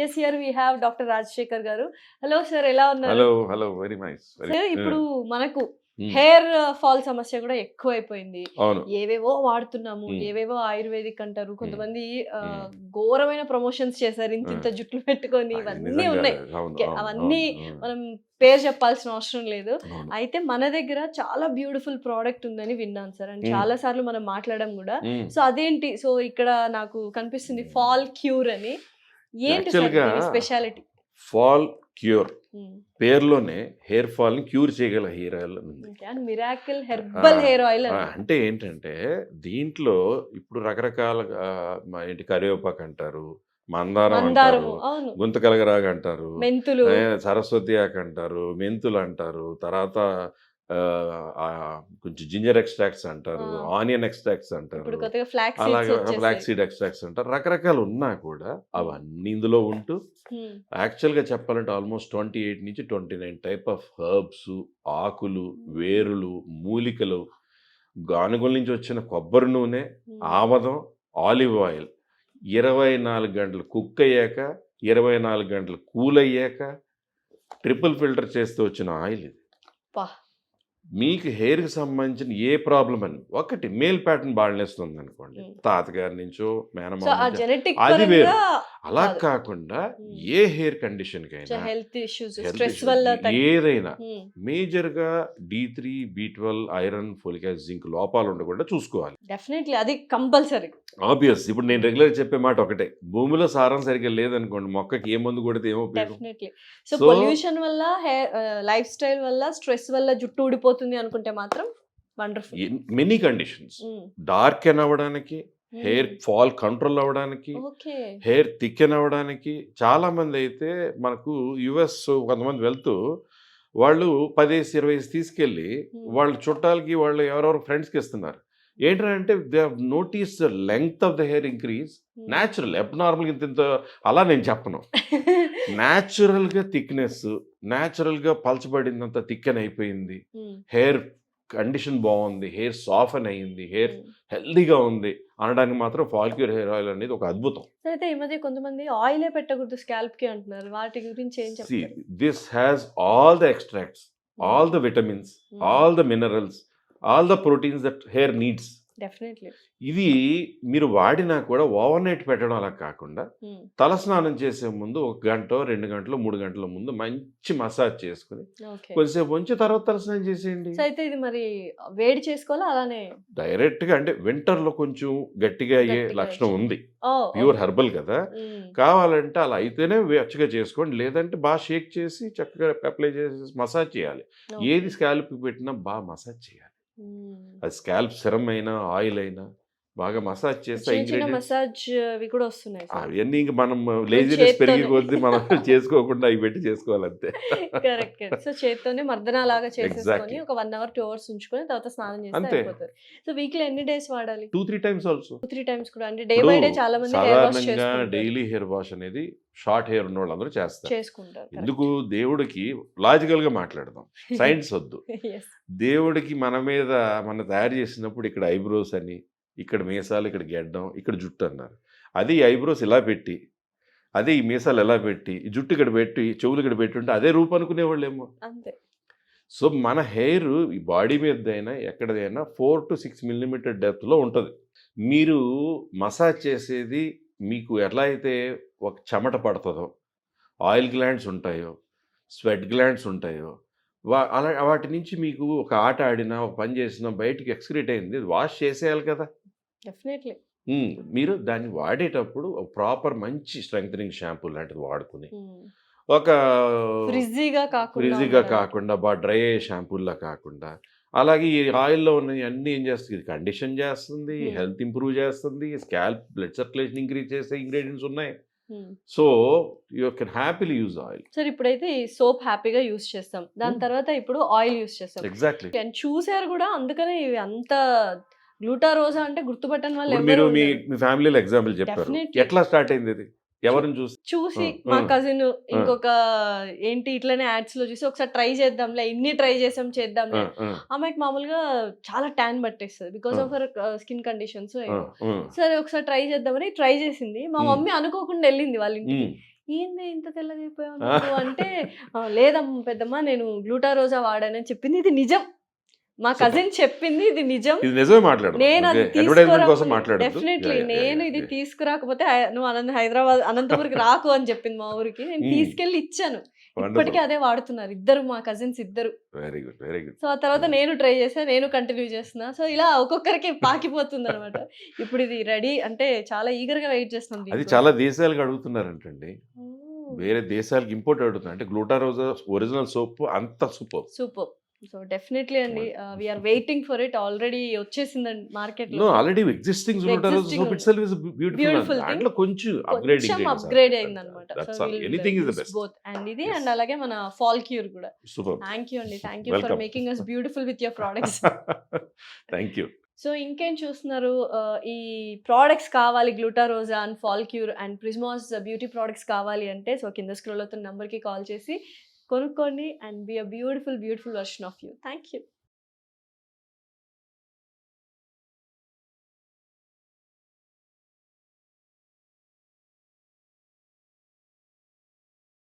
Yes here we have doctor Rajasekhar garu. Hello sir, ఎలా ఉన్నారు? Hello hello very nice. Sir ఇప్పుడు మనకు హెయిర్ ఫాల్ సమస్య కూడా ఎక్కువైపోయింది. అవును. ఏవేవో వాడుతున్నాము, ఏవేవో ఆయుర్వేదిక్ అంటారు, కొంతమంది ఘోరమైన ప్రమోషన్స్ చేశారు, ఇంత జుట్లు పెట్టుకొని, ఇవన్నీ ఉన్నాయి. అవన్నీ మనం పేరు చెప్పాల్సిన అవసరం లేదు. అయితే మన దగ్గర చాలా బ్యూటిఫుల్ ప్రోడక్ట్ ఉందని విన్నాను సార్, అండ్ చాలా సార్లు మనం మాట్లాడడం కూడా. సో అదేంటి? సో ఇక్కడ నాకు కనిపిస్తుంది ఫాల్ క్యూర్ అని. ఏంటి స్పెషాలిటీ? ఫాల్ క్యూర్ పేరులోనే హెయిర్ ఫాల్ ని క్యూర్ చేయగల హెయిర్ ఆయిల్ ఉంది. మిరాకిల్ హెర్బల్ హెయిర్ ఆయిల్ అంటే ఏంటంటే దీంట్లో ఇప్పుడు రకరకాల ఏంటి కరివేపాకు అంటారు, మందారం అంటారు, గుంతకలగరాగ అంటారు, మెంతులు, సరస్వతి ఆకు అంటారు, మెంతులు అంటారు, తర్వాత కొంచెం జింజర్ ఎక్స్ట్రాక్ట్స్ అంటారు, ఆనియన్ ఎక్స్ట్రాక్ట్స్ అంటారు, అలాగే ఫ్లాక్స్ సీడ్ ఎక్స్ట్రాక్ట్స్ అంటారు. రకరకాలు ఉన్నా కూడా అవన్నీ ఇందులో ఉంటూ యాక్చువల్గా చెప్పాలంటే ఆల్మోస్ట్ 28 నుంచి 29 టైప్ ఆఫ్ హర్బ్స్, ఆకులు, వేరులు, మూలికలు, గానుగుల నుంచి వచ్చిన కొబ్బరి నూనె, ఆమదం, ఆలివ్ ఆయిల్ 24 గంటలు కుక్ అయ్యాక 24 గంటలు కూల్ అయ్యాక ట్రిపుల్ ఫిల్టర్ చేస్తూ వచ్చిన ఆయిల్ ఇది. మీకు హెయిర్కి సంబంధించిన ఏ ప్రాబ్లం అని, ఒకటి మేల్ ప్యాటర్న్ బాల్నెస్ ఉంది అనుకోండి, తాతగారి నుంచో మేనమామ, అది వేరు. అలా కాకుండా ఏ హెయిర్ కండిషన్ కైనా ఏదైనా మేజర్గా D3, B12, iron, folic acid, zinc లోపాలు ఉండకుండా చూసుకోవాలి. డెఫినెట్లీ అది కంపల్సరీ. ఆబ్వియస్. ఇప్పుడు నేను రెగ్యులర్ చెప్పే మాట ఒకటే, భూమిలో సారం సరిగ్గా లేదనుకోండి, మొక్కకి ఏ మందు కొడితే ఏమో. డెఫినెట్లీ. సో పొల్యూషన్ వల్ల, లైఫ్ స్టైల్ వల్ల, స్ట్రెస్ వల్ల జుట్టు ఊడిపోతుంది అనుకుంటే మాత్రం వండర్ఫుల్. మెనీ కండిషన్స్, డార్క్ ఎన్ అవ్వడానికి, హెయిర్ ఫాల్ కంట్రోల్ అవ్వడానికి, హెయిర్ థిక్కెన్ అవ్వడానికి. చాలా మంది అయితే మనకు US కొంతమంది వెళ్తూ వాళ్ళు 10-20 తీసుకెళ్ళి వాళ్ళ చుట్టాలకి, వాళ్ళు ఎవరెవరు ఫ్రెండ్స్కి ఇస్తున్నారు. ఏంటంటే they have notice the length of the hair increase. Natural, abnormal ఇంత అలా నేను చెప్పను. న్యాచురల్గా థిక్నెస్, న్యాచురల్గా పలచబడిందంత థిక్కెన్ అయిపోయింది, హెయిర్ కండిషన్ బాగుంది, హెయిర్ సాఫ్ట్ అయ్యింది, హెయిర్ హెల్దీగా ఉంది అనడానికి మాత్రం ఫాల్ క్యూర్ హెయిర్ ఆయిల్ అనేది ఒక అద్భుతం. అయితే ఈ మధ్య కొంతమంది ఆయిలే పెట్టకూడదు స్కాల్ప్ కి అంటున్నారు, వాటి గురించి ఏం చెప్తారు? This has all the extracts, all the vitamins, all the minerals, all the proteins that hair needs. Definitely. ఇది మీరు వాడినా కూడా ఓవర్ నైట్ పెట్టడం అలా కాకుండా తలస్నానం చేసే ముందు 1 గంట, 2 గంటలు, 3 గంటల ముందు మంచి మసాజ్ చేసుకుని కొద్దిసేపు ఉంచి తర్వాత తలస్నానం చేసేయండి. అయితే ఇది మరి వేడి చేసుకోవాలా అలానే డైరెక్ట్ గా? అంటే వింటర్ లో కొంచెం గట్టిగా అయ్యే లక్షణం ఉంది, ప్యూర్ హెర్బల్ కదా. కావాలంటే అలా అయితేనే వెచ్చగా చేసుకోండి, లేదంటే బాగా షేక్ చేసి చక్కగా అప్లై చేసి మసాజ్ చేయాలి. ఏది స్కాల్ప్ పెట్టినా బాగా మసాజ్ చేయాలి. అది స్కాల్ప్ సిరమ్ అయినా ఆయిల్ అయినా బాగా మసాజ్ చేస్తే మసాజ్ కూడా వస్తున్నాయి. అవన్నీ ఇంక మనం లేజినెస్ పెరిగి కొద్ది మనం చేసుకోకుండా అవి పెట్టి చేసుకోవాలంతే. కరెక్ట్. సో చేత్తోనే మర్దన లాగా చేసేసుకొని ఒక 1 hour 2 hours ఉంచుకొని తర్వాత స్నానం చేస్తే అయిపోతుంది. సో వీక్లీ ఎన్ని డేస్ వాడాలి? 2-3 times ఆల్సో. 2-3 times కూడా. అంటే డే బై డే చాలా మంది హెయిర్ వాష్ చేస్తారు. డైలీ హెయిర్ వాష్ అనేది షార్ట్ హెయిర్ ఉన్న వాళ్ళందరూ చేసుకుంటారు. ఎందుకు? దేవుడికి లాజికల్ గా మాట్లాడదాం, సైన్స్ వద్దు. దేవుడికి మన మీద మన తయారు చేసినప్పుడు ఇక్కడ ఐబ్రోస్ అని, ఇక్కడ మీసాలు, ఇక్కడ గెడ్డం, ఇక్కడ జుట్టు అన్నారు. అది ఈ ఐబ్రోస్ ఇలా పెట్టి, అదే ఈ మీసాలు ఎలా పెట్టి, ఈ జుట్టు ఇక్కడ పెట్టి, చెవులు ఇక్కడ పెట్టి ఉంటే అదే రూపు అనుకునేవాళ్ళేమో. సో మన హెయిర్ ఈ బాడీ మీద అయినా ఎక్కడైనా 4 to 6 millimeter డెప్త్లో ఉంటుంది. మీరు మసాజ్ చేసేది మీకు ఎలా అయితే ఒక చెమట పడుతుందో, ఆయిల్ గ్లాండ్స్ ఉంటాయో, స్వెట్ గ్లాండ్స్ ఉంటాయో, అలా వాటి నుంచి మీకు ఒక ఆట ఆడినా, ఒక పని చేసినా బయటికి ఎక్స్క్రీట్ అయింది, వాష్ చేసేయాలి కదా. డెఫినెట్లీ. మీరు దాన్ని వాడేటప్పుడు ప్రాపర్ మంచి స్ట్రెంగ్థనింగ్ షాంపూ లాంటిది వాడుకుని, ఒక ఫ్రిజీగా కాకుండా బాగా డ్రై అయ్యే షాంపూల్లా కాకుండా, అలాగే ఈ ఆయిల్లో ఉన్న అన్నీ ఏం చేస్తుంది, కండిషన్ చేస్తుంది, హెల్త్ ఇంప్రూవ్ చేస్తుంది, స్కాల్ప్ బ్లడ్ సర్క్యులేషన్ ఇంక్రీజ్ చేసే ఇంగ్రీడియంట్స్ ఉన్నాయి. So you can happily use oil. Sir ఇప్పుడైతే ఈ సోప్ హ్యాపీగా యూజ్ చేస్తాం, దాని తర్వాత ఇప్పుడు ఆయిల్ యూజ్ చేస్తాం. ఎగ్జాక్ట్లీ. చూసారు కూడా, అందుకనే ఇవి అంత గ్లూటారోజా అంటే గుర్తుపట్టని వాళ్ళు. మీరు మీ ఫ్యామిలీలో ఎగ్జాంపుల్ చెప్పారు, ఎట్లా స్టార్ట్ అయింది ఇది? ఎవరిని చూసి చూసి మా కజిన్ ఇంకొక ఏంటి ఇట్లనే యాడ్స్ లో చూసి ఒకసారి ట్రై చేద్దాంలే, ఇన్ని ట్రై చేద్దాంలే. అమ్మాయికి మామూలుగా చాలా ట్యాన్ పట్టేస్తుంది because of her skin conditions. సరే ఒకసారి ట్రై చేద్దామని ట్రై చేసింది. మా మమ్మీ అనుకోకుండా వెళ్ళింది వాళ్ళ ఇంటికి. ఏంది ఇంత తెల్లగా అయిపోయావు అంటే, లేదమ్మా పెద్దమ్మ నేను గ్లూటారోజా వాడానని చెప్పింది. ఇది నిజం, మా కజిన్ చెప్పింది, ఇది నిజం. నేను అది డెఫినెట్లీ నేను ఇది తీసుకురాకపోతే నువ్వు హైదరాబాద్ అనంతపురికి రాకు అని చెప్పింది మా ఊరికి. నేను తీసుకెళ్లి ఇచ్చాను. ఇప్పటికీ అదే వాడుతున్నారు ఇద్దరు, మా కజిన్స్ ఇద్దరు. Very good, very good. So ఆ తర్వాత నేను ట్రై చేశాను, నేను కంటిన్యూ చేస్తున్నా. సో ఇలా ఒక్కొక్కరికి పాకిపోతుంది అనమాట. ఇప్పుడు ఇది రెడీ అంటే చాలా ఈగర్ గా వెయిట్ చేస్తుంది. అది చాలా దేశాలకు అడుగుతున్నారంటండి, వేరే దేశాలకు ఇంపోర్ట్ అడుగుతున్నారు. అంటే గ్లూటారోజా ఒరిజినల్ సోప్ అంత సూపర్ సూపర్. సో డెఫినెట్లీ అండి, we are waiting for it. Already వచ్చేసిందండి మార్కెట్ లో. ఆల్రెడీ ఎగ్జిస్టింగ్ గ్లూటారోజా సోప్ ఇట్సెల్ఫ్ ఇస్ బ్యూటిఫుల్. దాంట్లో కొంచెం అప్గ్రేడ్ అయింది అనమాట. Anything is the best both. And ఇది అండ్ అలాగే మన ఫాల్ క్యూర్ కూడా. సూపర్. థ్యాంక్ యూ అండి, thank you for making us beautiful with your products. Thank you. So ఇంకేం చూస్తున్నారు, ఈ ప్రోడక్ట్స్ కావాలి గ్లూటారోజా and fall cure and ప్రిజ్మాస్ beauty products కావాలి అంటే సో కింద స్క్రోల్ అవుతున్న నెంబర్కి కాల్ చేసి కొనుక్కోండి and be a beautiful version of you. Thank you.